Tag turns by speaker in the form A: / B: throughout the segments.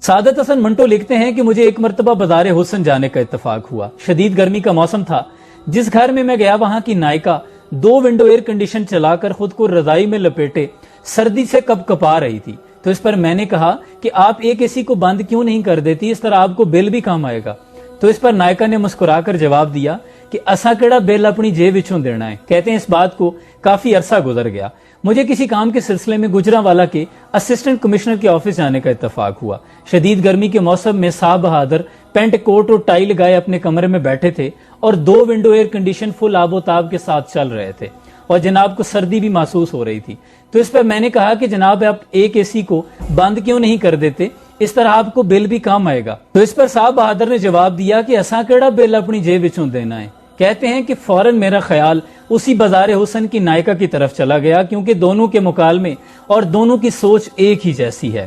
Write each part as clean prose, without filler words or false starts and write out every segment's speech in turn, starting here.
A: سعادت حسن منٹو لکھتے ہیں کہ مجھے ایک مرتبہ بازار حسن جانے کا اتفاق ہوا۔ شدید گرمی کا موسم تھا۔ جس گھر میں گیا وہاں کی نائکا 2 ونڈو ایئر کنڈیشن چلا کر خود کو رضائی میں لپیٹے سردی سے کپ کپا رہی تھی، تو اس پر میں نے کہا کہ آپ ایک اے سی کو بند کیوں نہیں کر دیتی، اس طرح آپ کو بل بھی کم آئے گا۔ تو اس پر نائکا نے مسکرا کر جواب دیا کہ اسا کیڑا بل اپنی جیب وچوں دینا ہے۔ کہتے ہیں اس بات کو کافی عرصہ گزر گیا۔ مجھے کسی کام کے سلسلے میں گجرانوالہ کے اسسٹنٹ کمشنر کے آفس جانے کا اتفاق ہوا۔ شدید گرمی کے موسم میں صاحب بہادر پینٹ کوٹ اور ٹائی لگائے اپنے کمرے میں بیٹھے تھے اور 2 ونڈو ایئر کنڈیشن فل آب و تاب کے ساتھ چل رہے تھے اور جناب کو سردی بھی محسوس ہو رہی تھی۔ تو اس پر میں نے کہا کہ جناب آپ ایک اے سی کو بند کیوں نہیں کر دیتے، اس طرح آپ کو بل بھی کم آئے گا۔ تو اس پر صاحب بہادر نے جواب دیا کہ اساں کیڑا بل اپنی جیب وچوں دینا ہے۔ کہتے ہیں کہ فوراً میرا خیال اسی بازار حسن کی نائکا کی طرف چلا گیا، کیونکہ دونوں کے مکالمے اور دونوں کی سوچ ایک ہی جیسی ہے۔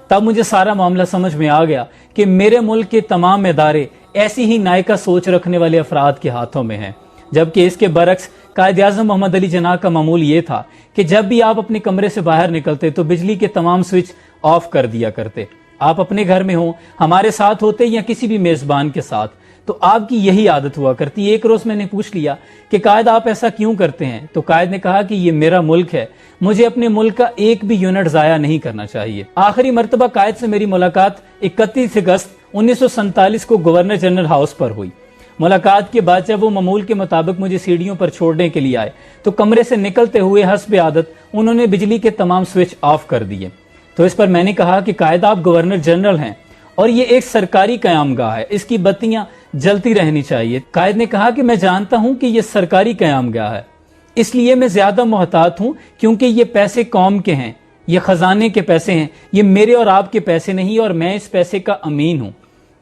A: تب مجھے سارا معاملہ سمجھ میں آ گیا کہ میرے ملک کے تمام ادارے ایسی ہی نائکا سوچ رکھنے والے افراد کے ہاتھوں میں ہیں، جبکہ اس کے برعکس قائد اعظم محمد علی جناح کا معمول یہ تھا کہ جب بھی آپ اپنے کمرے سے باہر نکلتے تو بجلی کے تمام سوئچ آف کر دیا کرتے۔ آپ اپنے گھر میں ہوں، ہمارے ساتھ ہوتے یا کسی بھی میزبان کے ساتھ، تو آپ کی یہی عادت ہوا کرتی۔ ایک روز میں نے پوچھ لیا کہ قائد آپ ایسا کیوں کرتے ہیں؟ تو قائد نے کہا کہ یہ میرا ملک ہے، مجھے اپنے ملک کا ایک بھی یونٹ ضائع نہیں کرنا چاہیے۔ آخری مرتبہ قائد سے میری ملاقات 31 اگست 1947 کو گورنر جنرل ہاؤس پر ہوئی۔ ملاقات کے بعد جب وہ معمول کے مطابق مجھے سیڑھیوں پر چھوڑنے کے لیے آئے تو کمرے سے نکلتے ہوئے حسب عادت انہوں نے بجلی کے تمام سوئچ آف کر دیے۔ تو اس پر میں نے کہا کہ قائد آپ گورنر جنرل ہیں اور یہ ایک سرکاری قیام گاہ ہے، اس کی بتیاں جلتی رہنی چاہیے۔ قائد نے کہا کہ میں جانتا ہوں کہ یہ سرکاری قیام گاہ ہے، اس لیے میں زیادہ محتاط ہوں، کیونکہ یہ پیسے قوم کے ہیں، یہ خزانے کے پیسے ہیں، یہ میرے اور آپ کے پیسے نہیں، اور میں اس پیسے کا امین ہوں۔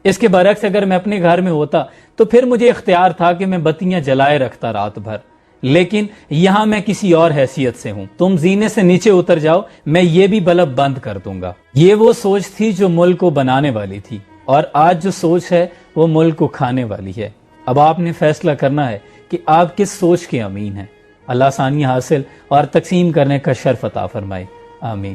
A: اس کے برعکس اگر میں اپنے گھر میں ہوتا تو پھر مجھے اختیار تھا کہ میں بتیاں جلائے رکھتا رات بھر، لیکن یہاں میں کسی اور حیثیت سے ہوں۔ تم زینے سے نیچے اتر جاؤ، میں یہ بھی بلب بند کر دوں گا۔ یہ وہ سوچ تھی جو ملک کو بنانے والی تھی، اور آج جو سوچ ہے وہ ملک کو کھانے والی ہے۔ اب آپ نے فیصلہ کرنا ہے کہ آپ کس سوچ کے امین ہیں۔ اللہ آسانی حاصل اور تقسیم کرنے کا شرف عطا فرمائے، آمین۔